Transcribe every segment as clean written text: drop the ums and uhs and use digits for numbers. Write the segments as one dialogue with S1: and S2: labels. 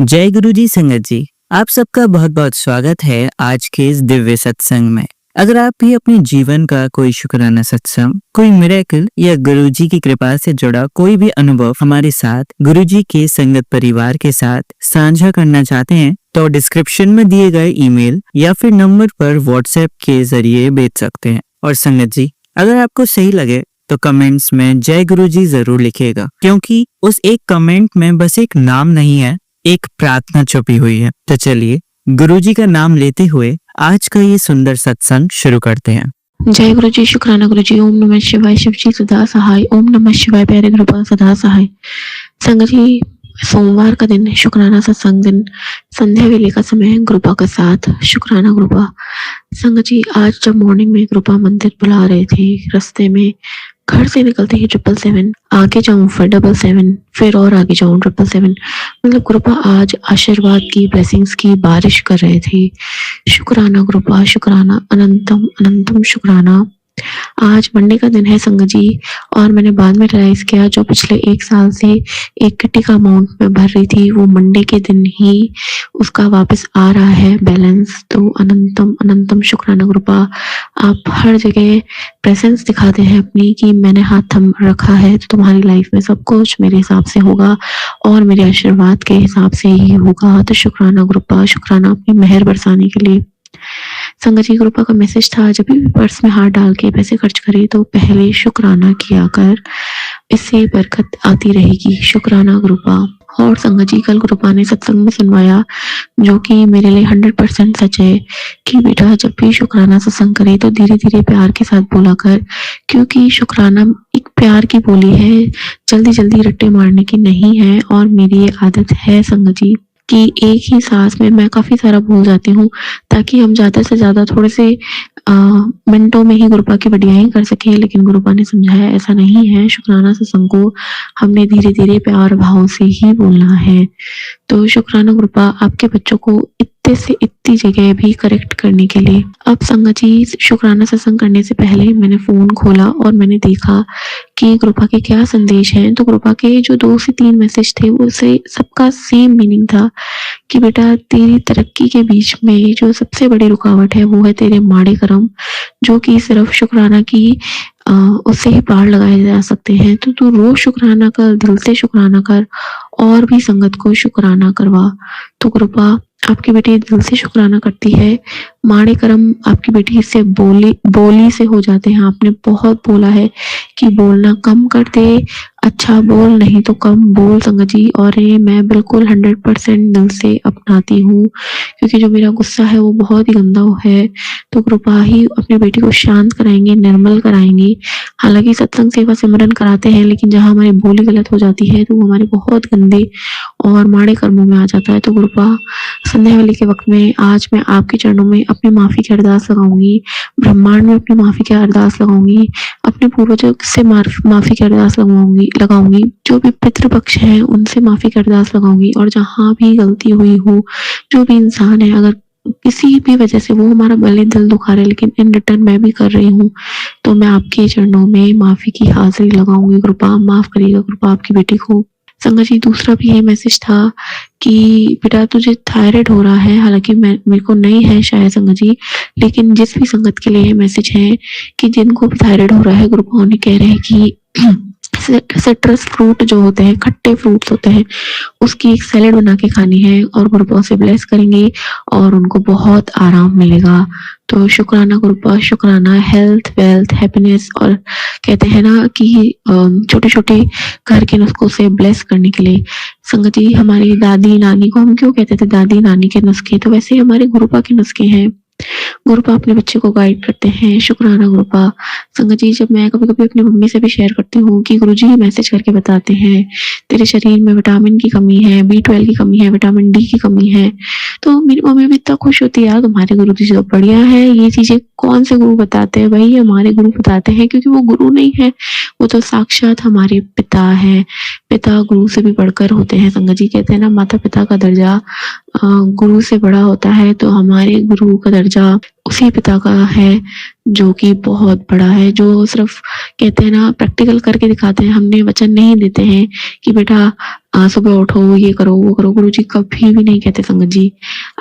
S1: जय गुरु जी संगत जी, आप सबका बहुत बहुत स्वागत है आज के इस दिव्य सत्संग में। अगर आप भी अपने जीवन का कोई शुक्राना सत्संग, कोई मिरेकल या गुरु जी की कृपा से जुड़ा कोई भी अनुभव हमारे साथ गुरु जी के संगत परिवार के साथ साझा करना चाहते हैं तो डिस्क्रिप्शन में दिए गए ईमेल या फिर नंबर पर व्हाट्सएप के जरिए भेज सकते हैं। और संगत जी, अगर आपको सही लगे तो कमेंट्स में जय गुरु जी जरूर लिखिएगा, क्योंकि उस एक कमेंट में बस एक नाम नहीं है, एक प्रार्थना छुपी हुई है। तो चलिए गुरुजी का नाम लेते हुए आज का ये सुंदर सत्संग शुरू करते हैं।
S2: जय गुरु जी, शुक्राना गुरु जी। ओम नमः शिवाय, शिव जी सदा सहाय। ओम नमः शिवाय, प्यारे गुरुपाल सदा सहाय। संगत जी, सोमवार का दिन, शुक्राना सत्संग दिन, संध्या वेले का समय, गुरुपा का साथ, शुक्राना गुरुपा। संगत जी, आज जब मॉर्निंग में गुरुपा मंदिर बुला रहे थे, रास्ते में घर से निकलते ही 777 आगे जाऊं फिर 777, फिर और आगे जाऊं 777, मतलब गुरुपा आज आशीर्वाद की, ब्लेसिंग्स की बारिश कर रहे थे। शुक्राना गुरुपा, शुक्राना, अनंतम अनंतम शुक्राना। आज मंडे का दिन है संगत जी, और मैंने बाद में रियलाइज किया जो पिछले 1 साल से एक किट्टी का अमाउंट मैं भर रही थी वो मंडे के दिन ही उसका वापस आ रहा है बैलेंस। तो अनंतम अनंतम शुक्राना गुरुपा। आप हर जगह प्रेजेंस दिखाते हैं अपनी कि मैंने हाथ थम रखा है तो तुम्हारी लाइफ में सब कुछ मेरे हिसाब से होगा और मेरे आशीर्वाद के हिसाब से ही होगा। तो शुक्राना गुरुपा, शुक्राना अपनी मेहर बरसाने के लिए। संगत जी, गुरुपा का मैसेज था जब भी पर्स में हाथ डाल के पैसे खर्च करे तो पहले शुक्राना किया कर, इससे बरकत आती रहेगी। शुक्राना गुरुपा। और संगत जी, कल गुरुपा ने सत्संग में सुनवाया जो कि मेरे लिए 100% सच है कि बेटा जब भी शुक्राना सत्संग करे तो धीरे धीरे प्यार के साथ बोला कर, क्योंकि शुक्राना एक प्यार की बोली है, जल्दी जल्दी रट्टे मारने की नहीं है। और मेरी ये आदत है संगत जी कि एक ही सांस में मैं काफी सारा भूल जाती हूँ, ताकि हम ज्यादा से ज्यादा थोड़े से मिनटों में ही गुरुपा की बढ़ियाई कर सके। लेकिन गुरुपा ने समझाया ऐसा नहीं है, शुक्राना सत्संग को हमने धीरे धीरे प्यार भाव से ही बोलना है। तो शुक्राना गुरुपा आपके बच्चों को इतने से इतनी जगह भी करेक्ट करने के लिए। अब संगत जी, शुक्राना सत्संग करने से पहले मैंने फोन खोला और मैंने देखा कि गुरुपा के क्या संदेश हैं। तो गुरुपा के जो 2 से 3 मैसेज थे वो से सबका सेम मीनिंग था कि बेटा तेरी तरक्की के बीच में जो सबसे बड़ी रुकावट है वो है तेरे माड़े कर्म, जो कि सिर्फ शुक्राना की उससे ही पार लगाए जा सकते हैं। तो तू रोज शुक्राना कर, दिल से शुक्राना कर और भी संगत को शुक्राना करवा। तो गुरुपा आपकी बेटी दिल से शुक्राना करती है, माड़े कर्म आपकी बेटी से बोली से हो जाते हैं। आपने बहुत बोला है कि बोलना कम कर दे, अच्छा बोल, नहीं तो कम बोल संगत जी। और ये मैं बिल्कुल 100% दिल से अपनाती हूँ, क्योंकि जो मेरा गुस्सा है वो बहुत ही गंदा है। तो कृपा ही अपनी बेटी को शांत कराएंगे, निर्मल कराएंगे। हालांकि सत्संग सेवा सिमरन कराते हैं, लेकिन जहाँ हमारी बोली गलत हो जाती है तो वो हमारे बहुत गंदे और माड़े कर्मों में आ जाता है। तो कृपा संध्या वाले के वक्त में आज मैं आपके चरणों में अपनी माफी की अरदास लगाऊंगी, ब्रह्मांड में अपनी माफी की अरदास लगाऊंगी, अपने पूर्वजों से माफी की अरदास लगाऊंगी, जो भी पितृपक्ष है उनसे माफी की अरदास लगाऊंगी। और जहाँ भी गलती हुई हो, जो भी इंसान है अगर किसी भी वजह से वो हमारा भले दिल दुखा रहे, लेकिन इन रिटर्न मैं भी कर रही हूँ, तो मैं आपके चरणों में माफी की हाजिरी लगाऊंगी। कृपा माफ करिएगा कृपा आपकी बेटी को। संगत जी, दूसरा भी ये मैसेज था कि बेटा तुझे थायराइड हो रहा है। हालांकि मेरे को नहीं है शायद संगत जी, लेकिन जिस भी संगत के लिए ये मैसेज है कि जिनको भी थायराइड हो रहा है, गुरुपा उन्हें कह रहे हैं कि सिट्रस फ्रूट जो होते हैं, खट्टे फ्रूट्स होते हैं, उसकी एक सैलेड बना के खानी है और गुरुपा से ब्लेस करेंगे और उनको बहुत आराम मिलेगा। तो शुक्राना गुरुपा, शुक्राना। हेल्थ, वेल्थ, हैप्पीनेस और कहते हैं ना कि छोटे छोटे घर के नुस्खों से ब्लेस करने के लिए। संगत जी, हमारी दादी नानी को हम क्यों कहते थे दादी नानी के नुस्खे, तो वैसे हमारे गुरुपा के नुस्खे हैं। गुरुपा अपने बच्चे को गाइड करते हैं। शुक्राना गुरुपा। संगत जी, जब मैं कभी कभी अपनी मम्मी से भी शेयर करती हूँ कि गुरुजी मैसेज करके बताते हैं तेरे शरीर में विटामिन की कमी है, B12 की कमी है, विटामिन D की कमी है, तो मेरी मम्मी भी इतना खुश होती है, यार तुम्हारे गुरुजी तो बढ़िया है, ये चीजें कौन से गुरु बताते हैं? भाई हमारे गुरु बताते हैं, क्योंकि वो गुरु नहीं है, वो तो साक्षात हमारे पिता है। पिता गुरु से भी बढ़कर होते हैं। संगत जी, कहते हैं ना माता पिता का दर्जा गुरु से बड़ा होता है, तो हमारे गुरु का दर्जा उसी पिता का है जो कि बहुत बड़ा है, जो सिर्फ कहते हैं ना प्रैक्टिकल करके दिखाते हैं। हमने वचन नहीं देते हैं कि बेटा सुबह उठो, ये करो, वो करो। गुरुजी कभी भी नहीं कहते संगत जी।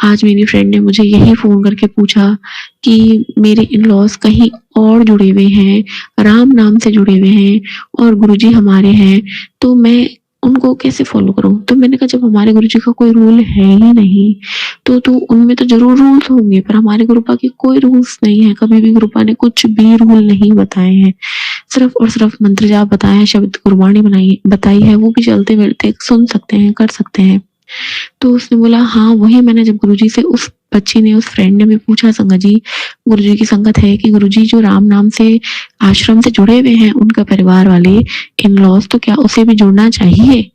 S2: आज मेरी फ्रेंड ने मुझे यही फ़ोन करके पूछा कि मेरे इन-लॉज़ कहीं और जुड़े हुए हैं, राम नाम से जुड़े हुए हैं और गुरुजी हमारे हैं, तो मैं उनको कैसे फ़ॉलो करूँ? तो मैंने कहा जब हमारे गुरुजी का कोई रूल है ही नहीं, तो उनमें तो ज़रूर रूल्स होंगे, पर हमारे गुरुपा के कोई रूल्स नहीं है। कभी भी गुरुपा ने कुछ भी रूल नहीं बताए हैं। सिर्फ़ और सिर्फ़ मंत्र जाप बताया है, शब्द गुरबाणी बताई है, वो भी चलते-फिरते सुन सकते हैं, कर सकते हैं। तो उसने बोला हाँ, वही मैंने जब गुरुजी से उस बच्ची ने, उस फ्रेंड ने भी पूछा संगत जी, गुरुजी की संगत है कि गुरुजी जो राम नाम से आश्रम से जुड़े हुए हैं, उनका परिवार वाले इन-लॉज़, तो क्या उसे भी जुड़ना चाहिए?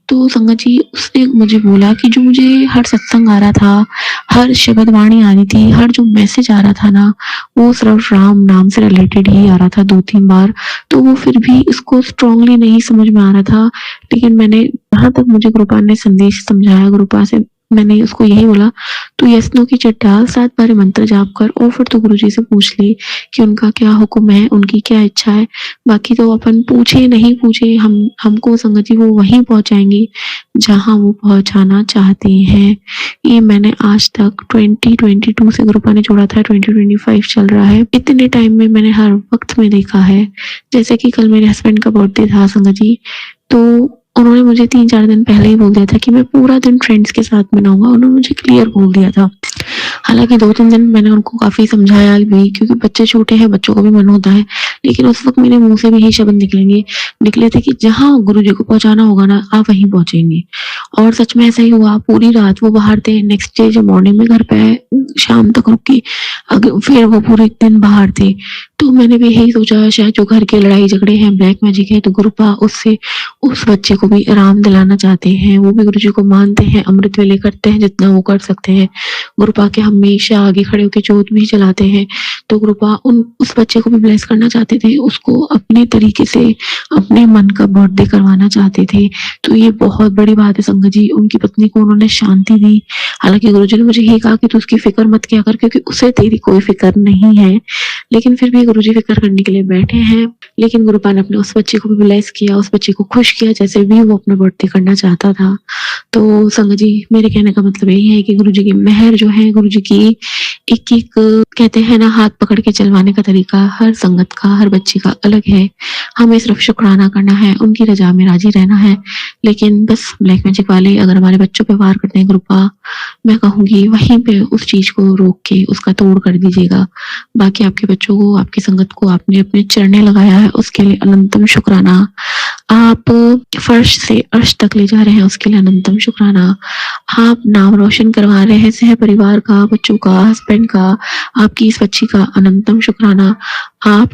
S2: तो संगत जी उसने मुझे बोला कि जो मुझे हर सत्संग आ रहा था, हर शब्द वाणी आ रही थी, हर जो मैसेज आ रहा था ना, वो सिर्फ राम नाम से रिलेटेड ही आ रहा था 2-3 बार। तो वो फिर भी इसको स्ट्रांगली नहीं समझ में आ रहा था। लेकिन मैंने जहाँ तक मुझे गुरुपा ने संदेश समझाया, गुरुपा से मैंने उसको यही बोला, तू यस नो की चिट डाल, 7 बार मंत्र जाप कर और फिर तो गुरुजी से पूछ ले कि उनका क्या हुक्म है, उनकी क्या इच्छा है। बाकी तो अपन पूछे नहीं पूछे, हमको संगत जी वो वहीं पहुँचाएँगे जहाँ वो पहुँचाना चाहते हैं। ये मैंने आज तक 2022 से गुरुपा ने जोड़ा था, 2025 चल रहा है। इतने टाइम में मैंने हर वक़्त में देखा है। जैसे कि कल मेरे हस्बैंड का बर्थडे था संगत जी, तो उन्होंने मुझे 3-4 दिन पहले ही बोल दिया था कि मैं पूरा दिन फ्रेंड्स के साथ मनाऊँगा। उन्होंने मुझे क्लियर बोल दिया था। हालाँकि 2-3 दिन मैंने उनको काफ़ी समझाया भी, क्योंकि बच्चे छोटे हैं, बच्चों को भी मन होता है। लेकिन उस वक़्त मेरे मुँह से भी यही शब्द निकले थे कि जहाँ गुरुजी को पहुँचाना होगा ना, आप वहीं पहुँचेंगे। और सच में ऐसा ही हुआ। पूरी रात वो बाहर थे। नेक्स्ट डे जब मॉर्निंग में घर पे आए, शाम तक रुके, फिर वो पूरे दिन बाहर थे। तो मैंने भी यही सोचा शायद जो घर के लड़ाई झगड़े हैं, ब्लैक मैजिक है, तो गुरुपा उससे उस बच्चे को भी आराम दिलाना चाहते हैं। वो भी गुरुजी को मानते हैं, अमृत वेले करते हैं जितना वो कर सकते हैं। गुरुपा के हमेशा आगे खड़े होकर जोत भी जलाते हैं। तो गुरुपा उस बच्चे को भी ब्लेस करना चाहते थे, उसको अपने तरीके से अपने मन का बर्थडे करवाना चाहते थे। तो ये बहुत बड़ी बात है संगत जी। उनकी पत्नी को उन्होंने शांति दी। हालांकि गुरुजी ने मुझे ये कहा कि तू उसकी फिक्र मत किया कर, क्योंकि उसे तेरी कोई फिक्र नहीं है। लेकिन फिर भी गुरुजी फिक्र करने के लिए बैठे हैं। लेकिन गुरुपा ने अपने उस बच्चे को भी ब्लेस किया, उस बच्चे को खुश किया जैसे भी वो अपना बर्थडे करना चाहता था। तो संगत जी मेरे कहने का मतलब यही है कि गुरुजी की मेहर जो है, गुरुजी की एक-एक कहते हैं ना हाथ पकड़ के चलवाने का तरीका हर संगत का, हर बच्चे का अलग है। हमें सिर्फ शुक्राना करना है, उनकी रज़ा में राज़ी रहना है। लेकिन बस ब्लैक मैजिक वाले अगर हमारे बच्चों पे वार करते हैं गुरुपा, मैं कहूँगी वहीं पे उस चीज़ को रोक के उसका तोड़ कर दीजिएगा। बाकी आपके बच्चों को, आपकी संगत को आपने अपने चरणें लगाया है, उसके लिए अनंतम शुक्राना। आप फर्श से अर्श तक ले जा रहे हैं, उसके लिए अनंतम शुक्राना। आप नाम रोशन करवा रहे हैं सह परिवार का, बच्चों का, हस्बैंड का, आपकी इस बच्ची का अनंतम शुक्राना। आप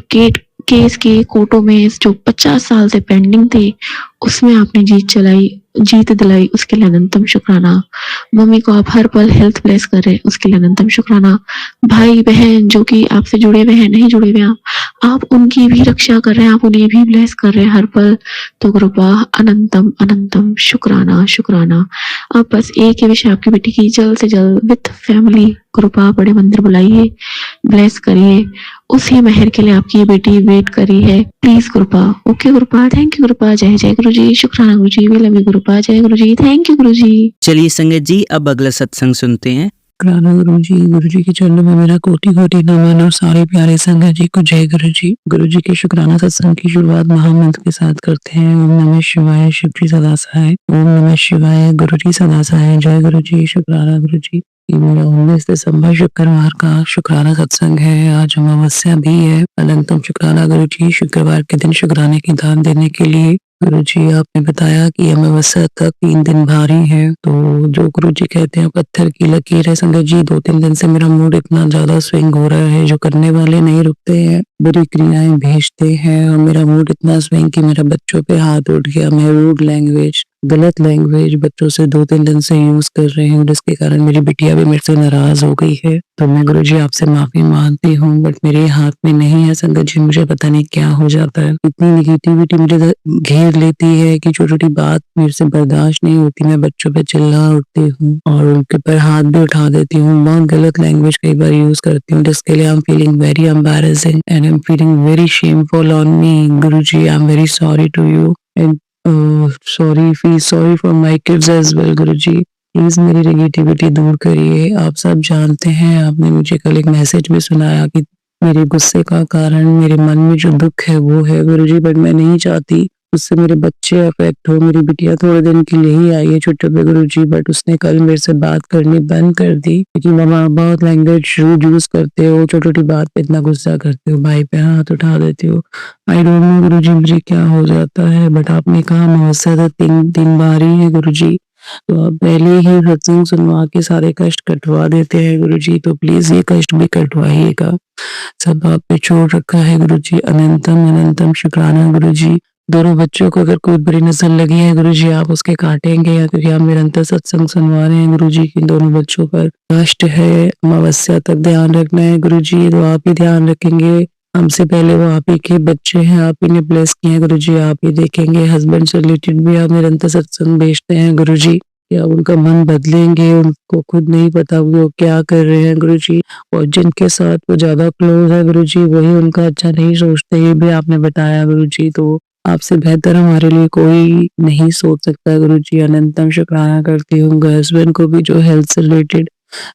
S2: केस के कोर्टों में जो 50 साल से पेंडिंग थे, उसमें आपने जीत दिलाई, उसके लिए अनंतम शुक्राना। मम्मी को आप हर पल हेल्थ ब्लेस कर रहे हैं, उसके लिए अनंतम शुक्राना। भाई बहन जो कि आपसे जुड़े हुए हैं, नहीं जुड़े हुए हैं, आप उनकी भी रक्षा कर रहे हैं, आप उन्हें भी ब्लेस कर रहे हैं हर पल। तो गुरुपा अनंतम अनंतम शुक्राना शुक्राना। अब बस एक ही विषय आपकी बेटी की जल्द से जल्द विथ फैमिली गुरुपा बड़े मंदिर बुलाइए, ब्लेस करिए। उसी मेहर के लिए आपकी ये बेटी वेट कर रही है। Please Gurupa. Okay Gurupa, thank you Gurupa. जय जय गुरुजी, शुक्राना Guruji, we love you Gurupa. जय गुरुजी, थैंक यू गुरुजी।
S1: चलिए संगत जी अब अगला सत्संग सुनते हैं।
S3: शुक्राना गुरु जी के चरणों में मेरा कोटि कोटि नमन और सारे प्यारे संगत जी को जय गुरु जी के शुक्राना सत्संग की शुरुआत महामंत्र के साथ करते हैं। ओम नमः शिवाय, शिव जी सदा सहाय। ओम नमः शिवाय, गुरु जी सदा सहाय। जय गुरु जी, शुक्राना गुरु जी। ये मेरा 19 दिसंबर शुक्रवार का शुक्राना सत्संग है। आज अमावस्या भी है। अनंतम शुक्राना गुरु जी। शुक्रवार के दिन शुक्राने की दान देने के लिए गुरु जी आपने बताया कि अमावस्या तक 3 दिन भारी है, तो जो गुरु जी कहते हैं पत्थर की लकीर है। संगत जी 2-3 दिन से मेरा मूड इतना ज्यादा स्विंग हो रहा है, जो करने वाले नहीं रुकते हैं, बुरी क्रियाएं भेजते हैं और मेरा मूड इतना स्विंग कि मेरा बच्चों पे हाथ उठ गया। मैं रूड लैंग्वेज गलत लैंग्वेज बच्चों से 2-3 दिन से यूज़ कर रहे हैं, जिसके कारण मेरी बिटिया भी मेरे से नाराज़ हो गई है। तो मैं गुरुजी आपसे माफ़ी माँगती हूँ, बट मेरे हाथ में नहीं है संगत जी, मुझे पता नहीं क्या हो जाता है। इतनी नेगेटिविटी मुझे घेर लेती है कि छोटी-छोटी बात मेरे से बर्दाश्त नहीं होती। मैं बच्चों पे चिल्ला उठती हूँ और उनके ऊपर हाथ भी उठा देती हूँ। बहुत गलत लैंग्वेज कई बार यूज़ करती हूँ, जिसके लिए I am feeling very embarrassing and I am feeling very shameful on me. Guruji, I am very sorry to you and sorry for my kids as well Guruji. Please मेरी नेगेटिविटी दूर करिए। आप सब जानते हैं, आपने मुझे कल एक मैसेज भी सुनाया कि मेरे गुस्से का कारण मेरे मन में जो दुःख है वो है गुरुजी, बट मैं नहीं चाहती उससे मेरे बच्चे अफेक्ट हो। मेरी बिटिया थोड़े दिन के लिए ही आई है छुट्टियों पे गुरुजी, बट उसने कल मेरे से बात करनी बंद कर दी क्योंकि मम्मा बहुत लैंग्वेज यूज़ करते हो, छोटी-छोटी बात पे इतना गुस्सा करते हो, भाई पे हाथ उठा देते हो। आई डोंट नो गुरुजी मुझे क्या हो जाता है, बट आपने कहा महोत्सव तो 3 बार ही है गुरुजी, तो आप पहले ही सत्संग सुनवा के सारे कष्ट कटवा देते हैं गुरुजी, तो प्लीज़ ये कष्ट भी कटवाइएगा। सब आप पे छोड़ रखा है गुरुजी। अनंतम अनंतम शुक्राना गुरुजी। दोनों बच्चों को अगर कोई बुरी नज़र लगी है गुरुजी, आप उसके काटेंगे या क्योंकि आप निरंतर सत्संग सुनवा रहे हैं गुरुजी कि दोनों बच्चों पर कष्ट है, अमावस्या तक ध्यान रखना है गुरुजी, तो आप ही ध्यान रखेंगे। हमसे पहले वो आप ही के बच्चे हैं, आप ही ने ब्लेस किए हैं गुरुजी, आप ही देखेंगे। हस्बैंड से रिलेटेड भी आप निरंतर सत्संग भेजते हैं गुरुजी, क्या उनका मन बदलेंगे, उनको खुद नहीं पता वो क्या कर रहे हैं गुरुजी, और जिनके साथ वो ज़्यादा क्लोज है गुरुजी वही उनका अच्छा नहीं सोचते, ये भी आपने बताया गुरुजी, तो आपसे बेहतर हमारे लिए कोई नहीं सोच सकता गुरुजी। अनंतम शुक्राना करती हूँ। हस्बैंड को भी जो हेल्थ से रिलेटेड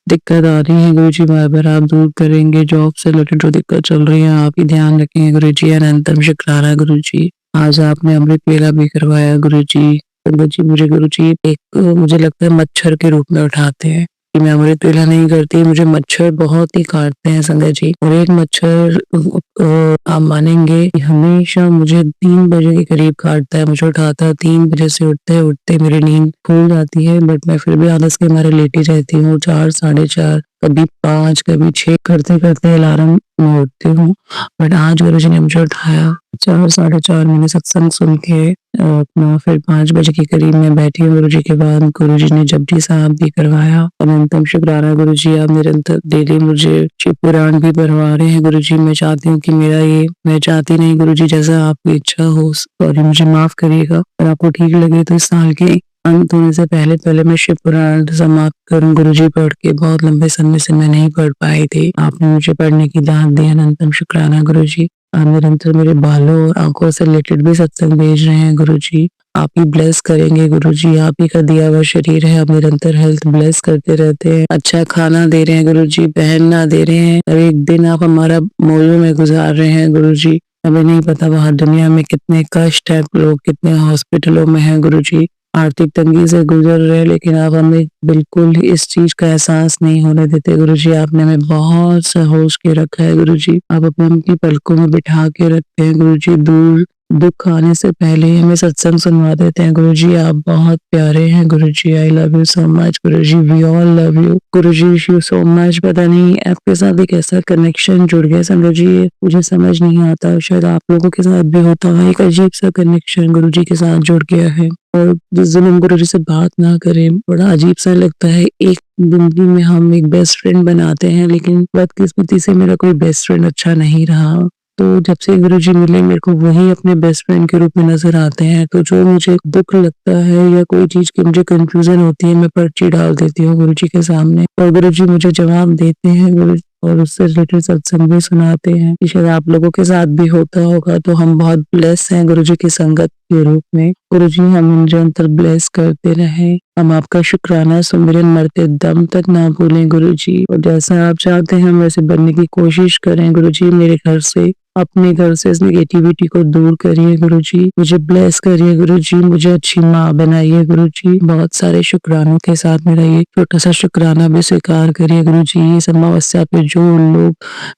S3: दिक्कत आ रही है गुरुजी बार-बार आप दूर करेंगे, जॉब से रिलेटेड जो दिक्कत चल रही है आप ही ध्यान रखेंगे गुरुजी। अनंतम शुक्राना गुरुजी। आज आपने अमृत वेला भी करवाया गुरुजी। संगत जी मुझे गुरुजी एक मुझे लगता है मच्छर के रूप में उठाते हैं कि मैं अमृत वेला नहीं करती, मुझे मच्छर बहुत ही काटते हैं संगत जी, और एक मच्छर आप मानेंगे कि हमेशा मुझे 3 बजे के करीब काटता है, मुझे उठाता है। 3 बजे से उठते मेरी नींद खुल जाती है, बट मैं फिर भी आलस के मारे लेटी रहती हूँ। 4 साढ़े 4 कभी 5 कभी 6 करते-करते अलार्म मैं उठती हूँ, बट आज गुरुजी ने मुझे उठाया। 4 साढ़े 4 मैंने सत्संग सुन के अपना फिर 5 बजे के करीब मैं बैठी हूँ गुरुजी के बाद गुरुजी ने जपजी साहब भी करवाया। अनंतम शुक्राना गुरुजी, आप निरंतर डेली मुझे शिव पुराण भी पढ़वा रहे हैं गुरुजी। मैं चाहती हूँ कि मैं चाहती नहीं गुरुजी, जैसा आपकी इच्छा हो, सॉरी मुझे माफ करिएगा, अगर आपको ठीक लगे तो इस साल के अंत होने से पहले मैं शिव पुराण समाप्त करूँ गुरुजी पढ़ के। बहुत लंबे समय से मैं नहीं पढ़ पाई थी, आपने मुझे पढ़ने की दात दी। अनंतम शुक्राना गुरुजी। आप निरंतर मेरे बालों और आंखों से रिलेटेड भी सत्संग भेज रहे हैं गुरुजी, आप ही ब्लेस करेंगे गुरुजी, आप ही का दिया हुआ शरीर है, आप निरंतर हेल्थ ब्लेस करते रहते हैं। अच्छा खाना दे रहे हैं गुरुजी, पहनना दे रहे हैं, हर एक दिन आप हमारा मौलों में गुजार रहे हैं गुरुजी। हमें नहीं पता बाहर दुनिया में कितने कष्ट है, लोग कितने हॉस्पिटलों में हैं गुरुजी, आर्थिक तंगी से गुजर रहे हैं, लेकिन आप हमें बिल्कुल इस चीज का एहसास नहीं होने देते गुरुजी। आपने हमें बहुत सहोश के रखा है गुरुजी, आप अपनी पलकों में बिठा के रखते हैं गुरुजी, दूर दुख आने से पहले ही हमें सत्संग सुनवा देते हैं गुरुजी। आप बहुत प्यारे हैं Guruji, I love you so much Guruji, we all love you Guruji, you so much. पता नहीं आपके साथ एक ऐसा कनेक्शन जुड़ गया समझ जी, मुझे समझ नहीं आता, शायद आप लोगों के साथ भी होता है, एक अजीब सा कनेक्शन गुरुजी के साथ जुड़ गया है, और जिस दिन हम गुरुजी से बात ना करें बड़ा अजीब सा लगता है। एक जिंदगी में हम एक बेस्ट फ्रेंड बनाते हैं, लेकिन बदकिस्मती से मेरा कोई बेस्ट फ्रेंड अच्छा नहीं रहा, तो जब से गुरुजी मिले मेरे को वही अपने बेस्ट फ्रेंड के रूप में नजर आते हैं। तो जो मुझे दुख लगता है या कोई चीज की मुझे कंफ्यूजन होती है, मैं पर्ची डाल देती हूँ गुरुजी के सामने, और गुरुजी मुझे जवाब देते हैं गुरुजी, और उससे रिलेटेड सत्संग भी सुनाते हैं। शायद आप लोगों के साथ भी होता होगा, तो हम बहुत ब्लेस हैं गुरुजी की संगत के रूप में। गुरुजी हम निरंतर ब्लेस करते रहें, हम आपका शुक्राना सुमिरन मरते दम तक ना भूलें गुरुजी, और जैसा आप चाहते हैं हम वैसे बनने की कोशिश करें गुरुजी। मेरे घर से, अपने घर से इस नेगेटिविटी को दूर करिए गुरुजी, मुझे ब्लेस करिए गुरुजी, मुझे अच्छी माँ बनाइए गुरुजी। बहुत सारे शुक्रानों के साथ मेरा ये छोटा सा शुक्राना भी स्वीकार करिए गुरुजी। इस अमावस्या पे जो लोग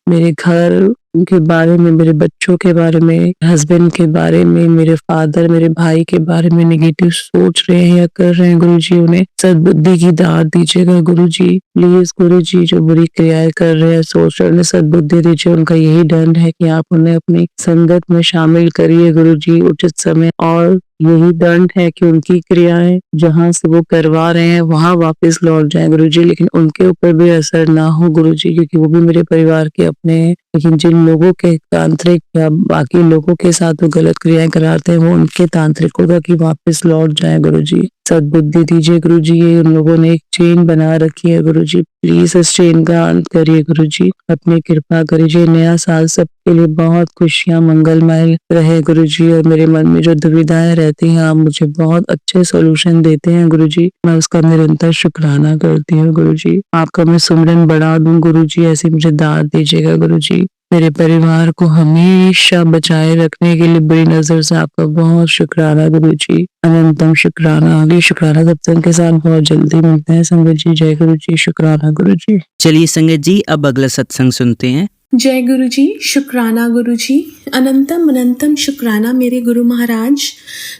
S3: मेरे घर के बारे में, मेरे बच्चों के बारे में, हस्बैंड के बारे में, मेरे फादर, मेरे भाई के बारे में नेगेटिव सोच रहे हैं या कर रहे हैं गुरुजी, उन्हें सद्बुद्धि की दात दीजिएगा गुरुजी। प्लीज गुरुजी, जो बुरी क्रियाएं कर रहे हैं, सोच रहे हैं, सद्बुद्धि दीजिए। उनका यही दंड है कि आप उन्हें अपनी संगत में शामिल करिए गुरुजी उचित समय, और यही दंड है कि उनकी क्रियाएं जहाँ से वो करवा रहे हैं वहां वापस लौट जाए गुरुजी, लेकिन उनके ऊपर भी असर ना हो गुरुजी, क्योंकि वो भी मेरे परिवार के अपने हैं। लेकिन जिन लोगों के तांत्रिक या बाकी लोगों के साथ वो गलत क्रियाएं कराते हैं वो उनके तांत्रिकों का कि वापस लौट जाए गुरुजी। सद्बुद्धि दीजिए गुरुजी। ये उन लोगों ने एक चेन बना रखी है गुरुजी, प्लीज इस चेन का अंत करिए गुरुजी, अपनी कृपा करिए। नया साल सबके लिए बहुत खुशियां मंगलमय रहे गुरुजी। और मेरे मन में जो दुविधाएं रहती हैं आप मुझे बहुत अच्छे सोल्यूशन देते हैं गुरुजी, मैं उसका निरंतर शुक्राना करती हूँ गुरुजी। आपका मैं सुमिरन बढ़ा दूं गुरुजी, ऐसे मुझे दाद दीजिएगा गुरुजी। मेरे परिवार को हमेशा बचाए रखने के लिए बुरी नजर से आपका बहुत शुक्राना गुरुजी, अनंतम शुक्राना। अगली शुक्राना सत्संग के साथ बहुत जल्दी मिलते हैं संगत जी। जय गुरुजी, शुक्राना गुरुजी।
S1: चलिए संगत जी, अब अगला सत्संग सुनते हैं।
S4: जय गुरु जी, शुक्राना गुरु जी, अनंतम अनंतम शुक्राना मेरे गुरु महाराज।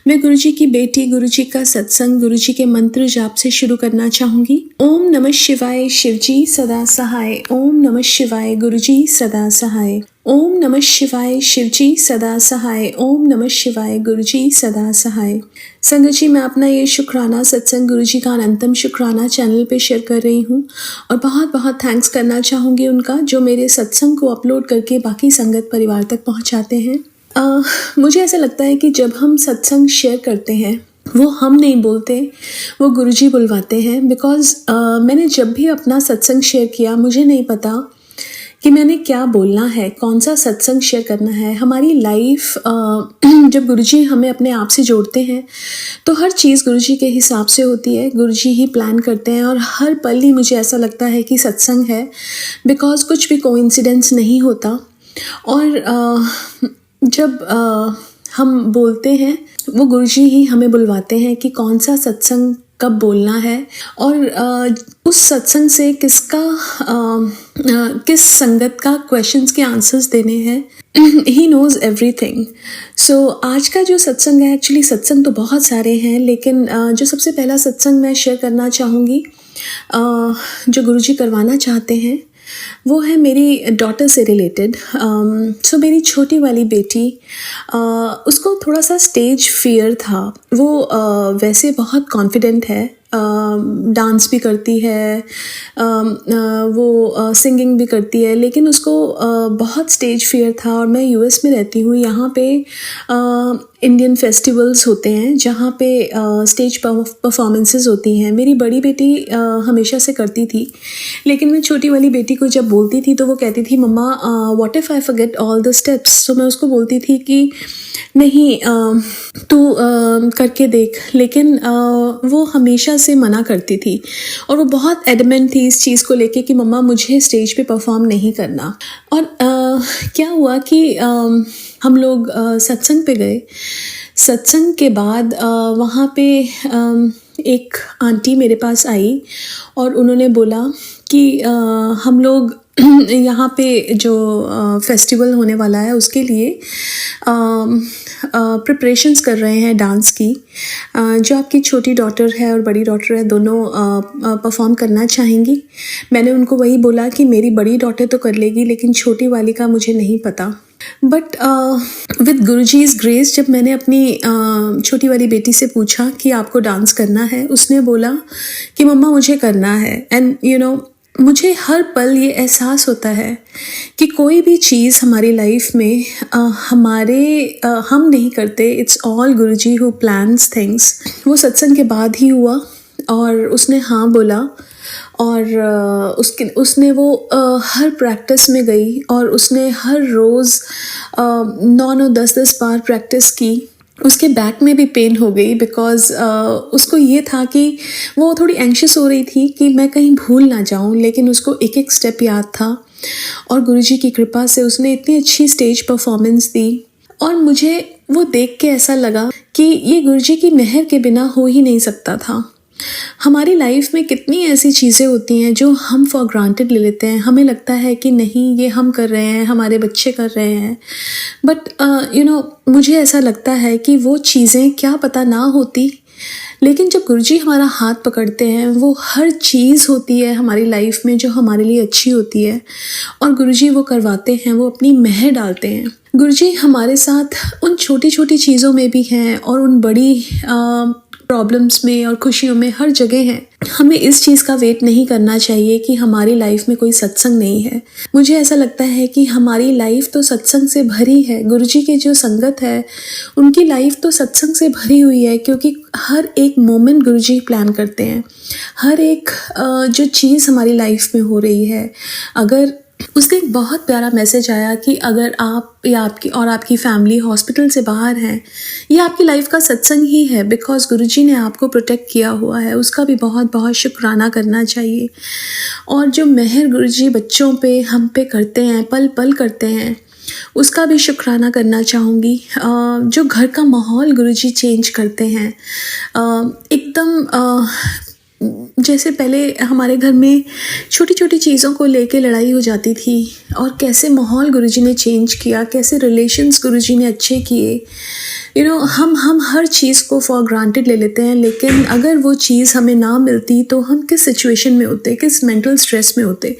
S4: मैं गुरु जी की बेटी, गुरु जी का सत्संग गुरु जी के मंत्र जाप से शुरू करना चाहूँगी। ओम नमः शिवाय शिव जी सदा सहाय, ओम नमः शिवाय गुरु जी सदा सहाय, ओम नमः शिवाय शिव जी सदा सहाय, ओम नमः शिवाय गुरु जी सदा सहाय। संगत जी, मैं अपना ये शुक्राना सत्संग गुरु जी का अनंतम शुक्राना चैनल पे शेयर कर रही हूँ और बहुत बहुत थैंक्स करना चाहूँगी उनका, जो मेरे सत्संग को अपलोड करके बाकी संगत परिवार तक पहुँचाते हैं। मुझे ऐसा लगता है कि जब हम सत्संग शेयर करते हैं वो हम नहीं बोलते, वो गुरुजी बुलवाते हैं। बिकॉज़ मैंने जब भी अपना सत्संग शेयर किया, मुझे नहीं पता कि मैंने क्या बोलना है, कौन सा सत्संग शेयर करना है। हमारी लाइफ जब गुरुजी हमें अपने आप से जोड़ते हैं तो हर चीज़ गुरुजी के हिसाब से होती है, गुरुजी ही प्लान करते हैं और हर पल ही मुझे ऐसा लगता है कि सत्संग है। बिकॉज़ कुछ भी कोइंसिडेंस नहीं होता। और जब हम बोलते हैं वो गुरुजी ही हमें बुलवाते हैं कि कौन सा सत्संग कब बोलना है और उस सत्संग से किस संगत का क्वेश्चंस के आंसर्स देने हैं। He knows everything. सो आज का जो सत्संग है, एक्चुअली सत्संग तो बहुत सारे हैं, लेकिन जो सबसे पहला सत्संग मैं शेयर करना चाहूँगी जो गुरुजी करवाना चाहते हैं वो है मेरी डॉटर से रिलेटेड। सो मेरी छोटी वाली बेटी, उसको थोड़ा सा स्टेज फियर था। वो वैसे बहुत कॉन्फिडेंट है, डांस भी करती है, वो सिंगिंग भी करती है, लेकिन उसको बहुत स्टेज फियर था। और मैं यूएस में रहती हूँ, यहाँ पे इंडियन फेस्टिवल्स होते हैं जहाँ पे स्टेज परफॉर्मेंसेस होती हैं। मेरी बड़ी बेटी हमेशा से करती थी, लेकिन मैं छोटी वाली बेटी को जब बोलती थी तो वो कहती थी, mama what if I forget all the steps. तो मैं उसको बोलती थी कि नहीं, तू करके देख, लेकिन वो हमेशा से मना करती थी और वो बहुत एडमेंट थी इस चीज़ को लेके कि मम्मा मुझे स्टेज पे परफॉर्म नहीं करना। और क्या हुआ कि हम लोग सत्संग पे गए। सत्संग के बाद वहाँ पे एक आंटी मेरे पास आई और उन्होंने बोला कि हम लोग यहाँ पे जो फेस्टिवल होने वाला है उसके लिए प्रिपरेशंस कर रहे हैं डांस की। जो आपकी छोटी डॉटर है और बड़ी डॉटर है, दोनों परफॉर्म करना चाहेंगी। मैंने उनको वही बोला कि मेरी बड़ी डॉटर तो कर लेगी, लेकिन छोटी वाली का मुझे नहीं पता। बट विद गुरुजीज़ ग्रेस, जब मैंने अपनी छोटी वाली बेटी से पूछा कि आपको डांस करना है, उसने बोला कि मम्मा मुझे करना है। एंड यू नो, मुझे हर पल ये एहसास होता है कि कोई भी चीज़ हमारी लाइफ में हम नहीं करते, it's all Guruji who plans things. वो सत्संग के बाद ही हुआ और उसने हाँ बोला और उसने वो हर प्रैक्टिस में गई और उसने हर रोज़ 9-9 10-10 बार प्रैक्टिस की। उसके बैक में भी पेन हो गई बिकॉज़ उसको ये था कि वो थोड़ी एंशियस हो रही थी कि मैं कहीं भूल ना जाऊं, लेकिन उसको एक एक स्टेप याद था और गुरुजी की कृपा से उसने इतनी अच्छी स्टेज परफॉर्मेंस दी। और मुझे वो देख के ऐसा लगा कि ये गुरुजी की मेहर के बिना हो ही नहीं सकता था। हमारी लाइफ में कितनी ऐसी चीज़ें होती हैं जो हम फॉर ग्रांटेड ले लेते हैं। हमें लगता है कि नहीं, ये हम कर रहे हैं, हमारे बच्चे कर रहे हैं। बट मुझे ऐसा लगता है कि वो चीज़ें क्या पता ना होती लेकिन जब गुरुजी हमारा हाथ पकड़ते हैं, वो हर चीज़ होती है हमारी लाइफ में जो हमारे लिए अच्छी होती है, और गुरुजी वो करवाते हैं, वो अपनी मेहर डालते हैं। गुरुजी हमारे साथ उन छोटी छोटी चीज़ों में भी हैं और उन बड़ी प्रॉब्लम्स में और खुशियों में हर जगह हैं। हमें इस चीज़ का वेट नहीं करना चाहिए कि हमारी लाइफ में कोई सत्संग नहीं है। मुझे ऐसा लगता है कि हमारी लाइफ तो सत्संग से भरी है। गुरुजी की जो संगत है, उनकी लाइफ तो सत्संग से भरी हुई है, क्योंकि हर एक मोमेंट गुरुजी प्लान करते हैं। हर एक जो चीज़ हमारी लाइफ में हो रही है, अगर उसका एक बहुत प्यारा मैसेज आया कि अगर आप या आपकी फैमिली हॉस्पिटल से बाहर हैं, ये आपकी लाइफ का सत्संग ही है, बिकॉज़ गुरुजी ने आपको प्रोटेक्ट किया हुआ है। उसका भी बहुत बहुत शुक्राना करना चाहिए। और जो मेहर गुरुजी बच्चों पे, हम पे करते हैं, पल पल करते हैं, उसका भी शुक्राना करना चाहूँगी। जो घर का माहौल गुरुजी चेंज करते हैं, एकदम जैसे पहले हमारे घर में छोटी छोटी चीज़ों को लेके लड़ाई हो जाती थी, और कैसे माहौल गुरुजी ने चेंज किया, कैसे रिलेशंस गुरुजी ने अच्छे किए। हम हर चीज़ को फॉर ग्रांटेड ले लेते हैं, लेकिन अगर वो चीज़ हमें ना मिलती तो हम किस सिचुएशन में होते, किस मेंटल स्ट्रेस में होते।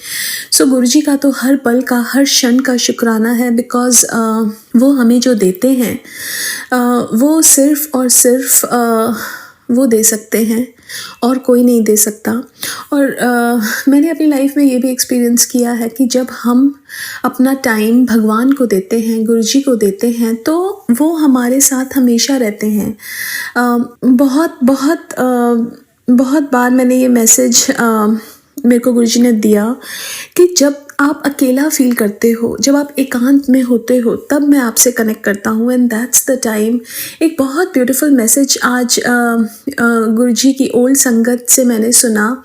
S4: सो गुरुजी का तो हर पल का, हर क्षण का शुक्राना है, बिकॉज़ वो हमें जो देते हैं वो सिर्फ़ और सिर्फ वो दे सकते हैं और कोई नहीं दे सकता। और मैंने अपनी लाइफ में ये भी एक्सपीरियंस किया है कि जब हम अपना टाइम भगवान को देते हैं, गुरुजी को देते हैं, तो वो हमारे साथ हमेशा रहते हैं। बहुत बार मैंने ये मैसेज मेरे को गुरुजी ने दिया कि जब आप अकेला फील करते हो, जब आप एकांत में होते हो, तब मैं आपसे कनेक्ट करता हूँ, एंड दैट्स द टाइम। एक बहुत ब्यूटीफुल मैसेज आज गुरुजी की ओल्ड संगत से मैंने सुना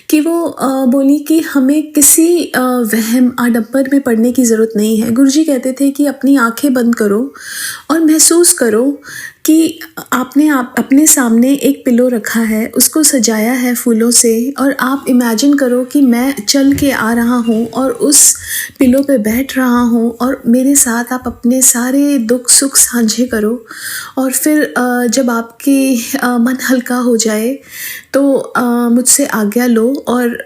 S4: कि वो बोली कि हमें किसी वहम आडंबर में पड़ने की ज़रूरत नहीं है। गुरुजी कहते थे कि अपनी आंखें बंद करो और महसूस करो कि आपने अपने सामने एक पिलो रखा है, उसको सजाया है फूलों से, और आप इमेजिन करो कि मैं चल के आ रहा हूँ और उस पिलो पे बैठ रहा हूँ, और मेरे साथ आप अपने सारे दुख सुख साझे करो। और फिर जब आपके मन हल्का हो जाए तो मुझसे आज्ञा लो और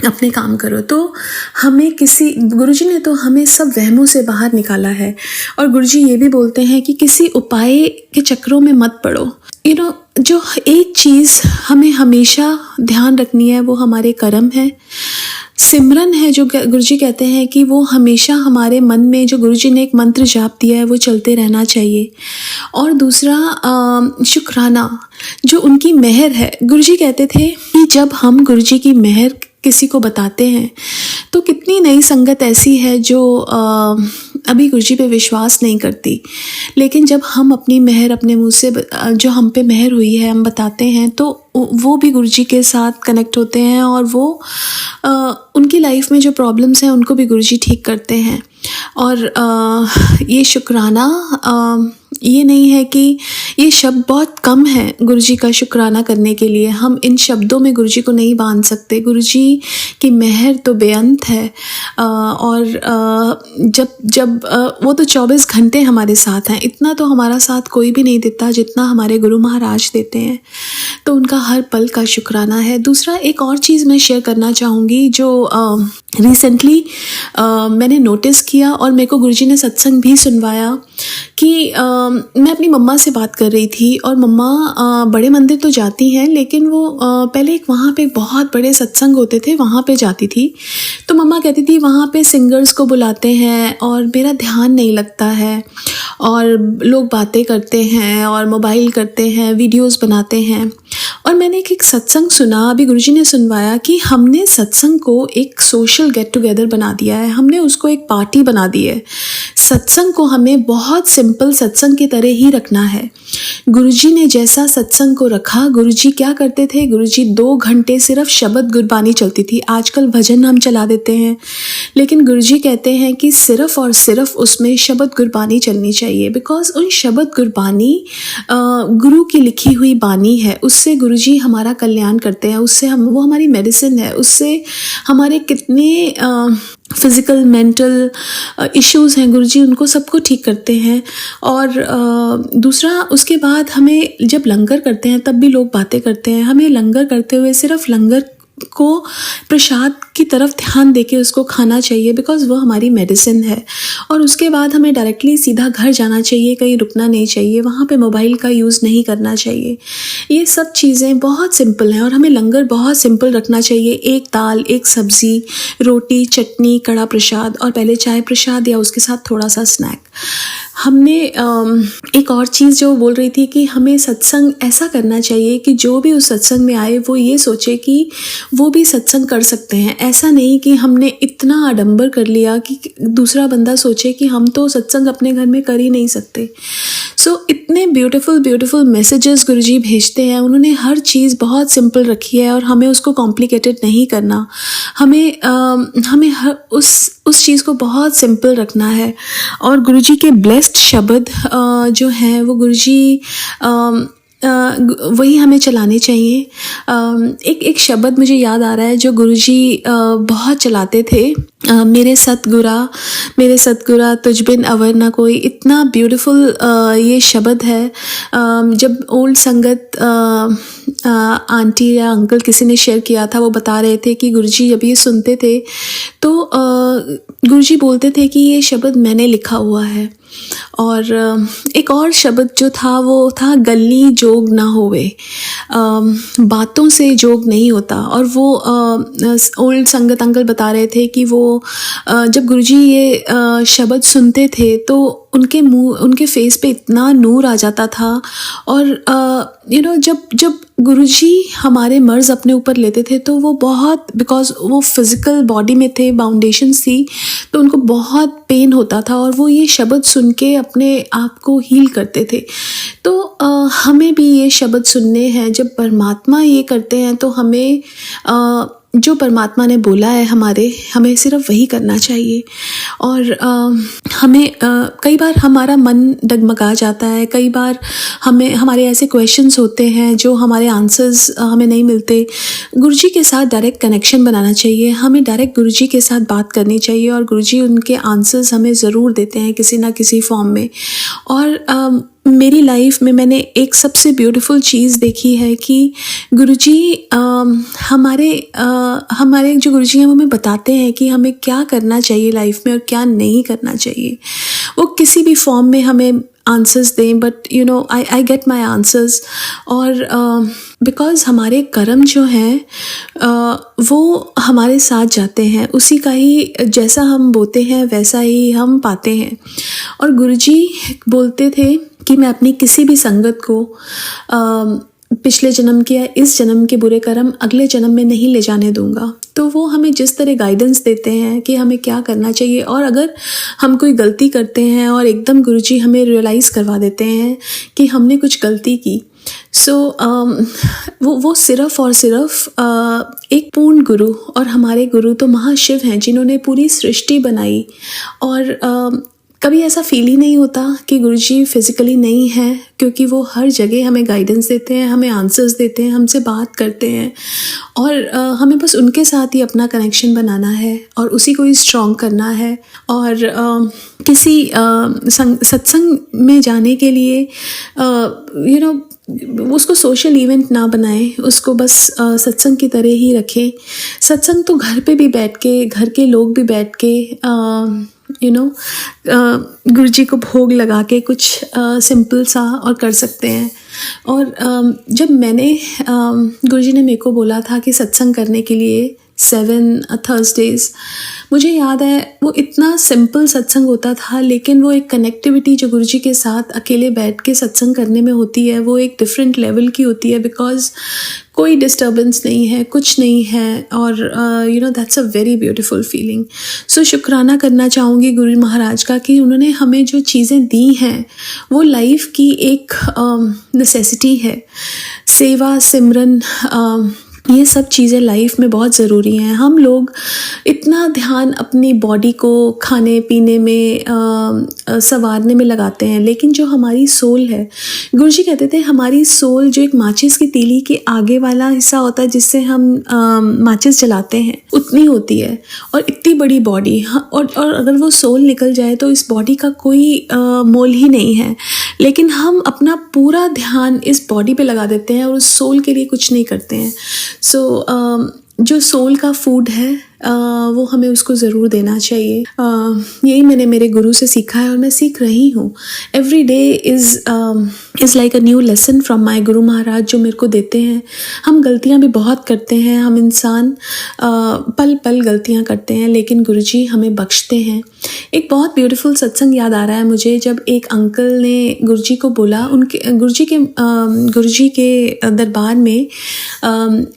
S4: अपने काम करो। तो हमें गुरुजी ने तो हमें सब वहमों से बाहर निकाला है। और गुरुजी ये भी बोलते हैं कि किसी उपाय के चक्रों में मत पड़ो। जो एक चीज़ हमें हमेशा ध्यान रखनी है, वो हमारे कर्म है, सिमरन है, जो गुरुजी कहते हैं कि वो हमेशा हमारे मन में, जो गुरुजी ने एक मंत्र जाप दिया है, वो चलते रहना चाहिए। और दूसरा शुक्राना, जो उनकी मेहर है। गुरुजी कहते थे कि जब हम गुरुजी की मेहर किसी को बताते हैं, तो कितनी नई संगत ऐसी है जो अभी गुरुजी पे विश्वास नहीं करती, लेकिन जब हम अपनी मेहर अपने मुंह से, जो हम पे मेहर हुई है, हम बताते हैं, तो वो भी गुरुजी के साथ कनेक्ट होते हैं, और वो उनकी लाइफ में जो प्रॉब्लम्स हैं उनको भी गुरुजी ठीक करते हैं। और ये शुक्राना, ये नहीं है कि ये शब्द बहुत कम है गुरुजी का शुक्राना करने के लिए। हम इन शब्दों में गुरुजी को नहीं बांध सकते। गुरुजी की मेहर तो बेअंत है। और जब वो तो 24 घंटे हमारे साथ हैं। इतना तो हमारा साथ कोई भी नहीं देता जितना हमारे गुरु महाराज देते हैं। तो उनका हर पल का शुक्राना है। दूसरा, एक और चीज़ मैं शेयर करना चाहूँगी जो रिसेंटली मैंने नोटिस किया, और मेरे को गुरुजी ने सत्संग भी सुनवाया कि मैं अपनी मम्मा से बात कर रही थी, और मम्मा बड़े मंदिर तो जाती हैं, लेकिन वो पहले एक वहाँ पे बहुत बड़े सत्संग होते थे, वहाँ पे जाती थी। तो मम्मा कहती थी वहाँ पे सिंगर्स को बुलाते हैं और मेरा ध्यान नहीं लगता है, और लोग बातें करते हैं और मोबाइल करते हैं, वीडियोस बनाते हैं। और मैंने एक सत्संग सुना, अभी गुरुजी ने सुनवाया, कि हमने सत्संग को एक सोशल गेट टुगेदर बना दिया है, हमने उसको एक पार्टी बना दी है। सत्संग को हमें बहुत सिंपल सत्संग की तरह ही रखना है। गुरुजी ने जैसा सत्संग को रखा, गुरुजी क्या करते थे, गुरुजी 2 घंटे सिर्फ शब्द गुरबानी चलती थी। आजकल भजन हम चला देते हैं, लेकिन गुरुजी कहते हैं कि सिर्फ और सिर्फ उसमें शब्द गुरबानी चलनी चाहिए, बिकॉज उन शब्द गुरबानी गुरु की लिखी हुई बानी है, उससे गुरुजी हमारा कल्याण करते हैं, उससे वो हमारी मेडिसिन है, उससे हमारे कितने फिज़िकल मेंटल इश्यूज़ हैं, गुरुजी उनको सबको ठीक करते हैं। और दूसरा, उसके बाद हमें जब लंगर करते हैं तब भी लोग बातें करते हैं, हमें लंगर करते हुए सिर्फ लंगर को प्रसाद की तरफ ध्यान देके उसको खाना चाहिए, बिकॉज़ वो हमारी मेडिसिन है। और उसके बाद हमें डायरेक्टली सीधा घर जाना चाहिए, कहीं रुकना नहीं चाहिए, वहाँ पे मोबाइल का यूज़ नहीं करना चाहिए। ये सब चीज़ें बहुत सिंपल हैं और हमें लंगर बहुत सिंपल रखना चाहिए। एक दाल, एक सब्ज़ी, रोटी, चटनी, कड़ा प्रसाद और पहले चाय प्रसाद या उसके साथ थोड़ा सा स्नैक। हमने एक और चीज़ जो बोल रही थी कि हमें सत्संग ऐसा करना चाहिए कि जो भी उस सत्संग में आए वो ये सोचे कि वो भी सत्संग कर सकते हैं। ऐसा नहीं कि हमने इतना आडंबर कर लिया कि दूसरा बंदा सोचे कि हम तो सत्संग अपने घर में कर ही नहीं सकते। सो इतने ब्यूटीफुल मैसेजेस गुरुजी भेजते हैं, उन्होंने हर चीज़ बहुत सिंपल रखी है और हमें उसको कॉम्प्लिकेटेड नहीं करना। हमें उस चीज़ को बहुत सिंपल रखना है। और गुरुजी के ब्लेस्ड शब्द जो हैं वो गुरुजी वही हमें चलाने चाहिए। एक शब्द मुझे याद आ रहा है जो गुरुजी बहुत चलाते थे, मेरे सतगुरा तुझ बिन अवर ना कोई। इतना ब्यूटीफुल ये शब्द है। जब ओल्ड संगत आंटी या अंकल किसी ने शेयर किया था, वो बता रहे थे कि गुरुजी जब ये सुनते थे तो गुरुजी बोलते थे कि ये शब्द मैंने लिखा हुआ है। और एक और शब्द जो था वो था, गल्ली जोग ना होवे, बातों से जोग नहीं होता। और वो ओल्ड संगत अंकल बता रहे थे कि वो जब गुरुजी ये शब्द सुनते थे तो उनके फेस पे इतना नूर आ जाता था। और जब गुरुजी हमारे मर्ज़ अपने ऊपर लेते थे तो वो बहुत, बिकॉज वो फिज़िकल बॉडी में थे, बाउंडेशंस थी, तो उनको बहुत पेन होता था और वो ये शब्द सुन के अपने आप को हील करते थे। तो हमें भी ये शब्द सुनने हैं। जब परमात्मा ये करते हैं तो हमें जो परमात्मा ने बोला है हमें सिर्फ वही करना चाहिए। और हमें कई बार हमारा मन डगमगा जाता है, कई बार हमारे ऐसे क्वेश्चंस होते हैं जो हमारे आंसर्स हमें नहीं मिलते। गुरुजी के साथ डायरेक्ट कनेक्शन बनाना चाहिए, हमें डायरेक्ट गुरुजी के साथ बात करनी चाहिए और गुरुजी उनके आंसर्स हमें ज़रूर देते हैं किसी ना किसी फॉर्म में। और मेरी लाइफ में मैंने एक सबसे ब्यूटीफुल चीज़ देखी है कि गुरुजी हमारे जो गुरुजी हैं वो हमें बताते हैं कि हमें क्या करना चाहिए लाइफ में और क्या नहीं करना चाहिए। वो किसी भी फॉर्म में हमें आंसर्स दें, but I get my answers. और बिकॉज़ हमारे कर्म जो हैं वो हमारे साथ जाते हैं, उसी का ही जैसा हम बोते हैं वैसा ही हम पाते हैं। और गुरुजी बोलते थे कि मैं अपनी किसी भी संगत को पिछले जन्म के या इस जन्म के बुरे कर्म अगले जन्म में नहीं ले जाने दूंगा। तो वो हमें जिस तरह गाइडेंस देते हैं कि हमें क्या करना चाहिए, और अगर हम कोई गलती करते हैं और एकदम गुरुजी हमें रियलाइज़ करवा देते हैं कि हमने कुछ गलती की, सो वो सिर्फ़ और सिर्फ एक पूर्ण गुरु, और हमारे गुरु तो महाशिव हैं जिन्होंने पूरी सृष्टि बनाई। और कभी ऐसा फील ही नहीं होता कि गुरुजी फिज़िकली नहीं है, क्योंकि वो हर जगह हमें गाइडेंस देते हैं, हमें आंसर्स देते हैं, हमसे बात करते हैं। और हमें बस उनके साथ ही अपना कनेक्शन बनाना है और उसी को ही स्ट्रॉन्ग करना है। और किसी सत्संग में जाने के लिए उसको सोशल इवेंट ना बनाएं, उसको बस सत्संग की तरह ही रखें। सत्संग तो घर पे भी बैठ के, घर के लोग भी बैठ के गुरुजी को भोग लगा के कुछ सिंपल सा और कर सकते हैं। और जब गुरुजी ने मेरे को बोला था कि सत्संग करने के लिए 7 थर्सडेज़, मुझे याद है वो इतना सिंपल सत्संग होता था, लेकिन वो एक कनेक्टिविटी जो गुरुजी के साथ अकेले बैठ के सत्संग करने में होती है वो एक डिफरेंट लेवल की होती है, बिकॉज़ कोई डिस्टर्बेंस नहीं है, कुछ नहीं है। और that's a very beautiful feeling. So शुक्राना करना चाहूँगी गुरु महाराज का कि उन्होंने हमें जो चीज़ें दी हैं वो लाइफ की एक नेसेसिटी है। सेवा, सिमरन, ये सब चीज़ें लाइफ में बहुत ज़रूरी हैं। हम लोग इतना ध्यान अपनी बॉडी को खाने पीने में संवारने में लगाते हैं, लेकिन जो हमारी सोल है, गुरुजी कहते थे हमारी सोल जो एक माचिस की तीली के आगे वाला हिस्सा होता है जिससे हम माचिस जलाते हैं, उतनी होती है। और इतनी बड़ी बॉडी, और अगर वो सोल निकल जाए तो इस बॉडी का कोई मोल ही नहीं है। लेकिन हम अपना पूरा ध्यान इस बॉडी पे लगा देते हैं और उस सोल के लिए कुछ नहीं करते हैं। सो जो सोल का फूड है वो हमें उसको ज़रूर देना चाहिए। यही मैंने मेरे गुरु से सीखा है और मैं सीख रही हूँ। Every day is like a new lesson from my Guru Maharaj जो मेरे को देते हैं। हम गलतियाँ भी बहुत करते हैं, हम इंसान पल पल गलतियाँ करते हैं, लेकिन गुरुजी हमें बख्शते हैं। एक बहुत ब्यूटीफुल सत्संग याद आ रहा है मुझे, जब एक अंकल ने गुरुजी को बोला, उनके गुरुजी के दरबार में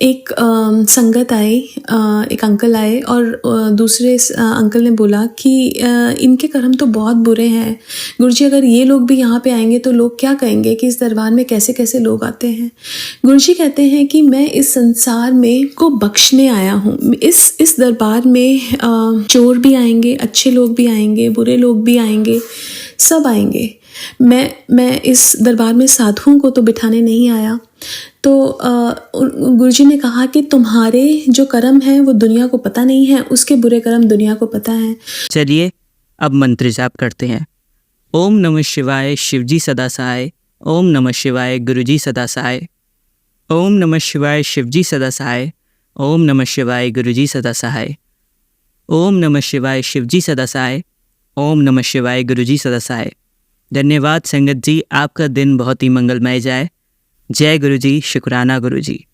S4: एक संगत आई, एक अंकल आए और दूसरे अंकल ने बोला कि इनके कर्म तो बहुत बुरे हैं गुरुजी, अगर ये लोग भी यहाँ पे आएंगे तो लोग क्या कहेंगे कि इस दरबार में कैसे कैसे लोग आते हैं। गुरुजी कहते हैं कि मैं इस संसार में को बख्शने आया हूँ। इस दरबार में चोर भी आएंगे, अच्छे लोग भी आएंगे, बुरे लोग भी आएंगे, सब आएंगे। मैं इस दरबार में साधुओं को तो बिठाने नहीं आया। तो गुरुजी ने कहा कि तुम्हारे जो कर्म हैं वो दुनिया को पता नहीं है, उसके बुरे कर्म दुनिया को पता है।
S1: चलिए अब मंत्र जाप करते हैं। ओम नमः शिवाय शिवजी सदा सहाय। ओम नमः शिवाय गुरुजी सदा सहाय। ओम नमः शिवाय शिवजी सदा सहाय। ओम नमः शिवाय गुरुजी सदा सहाय। ओम नमः शिवाय शिवजी सदा सहाय। ओम नमः शिवाय गुरुजी सदा सहाय। धन्यवाद संगत जी, आपका दिन बहुत ही मंगलमय जाए। जय गुरुजी, शुक्राना गुरुजी।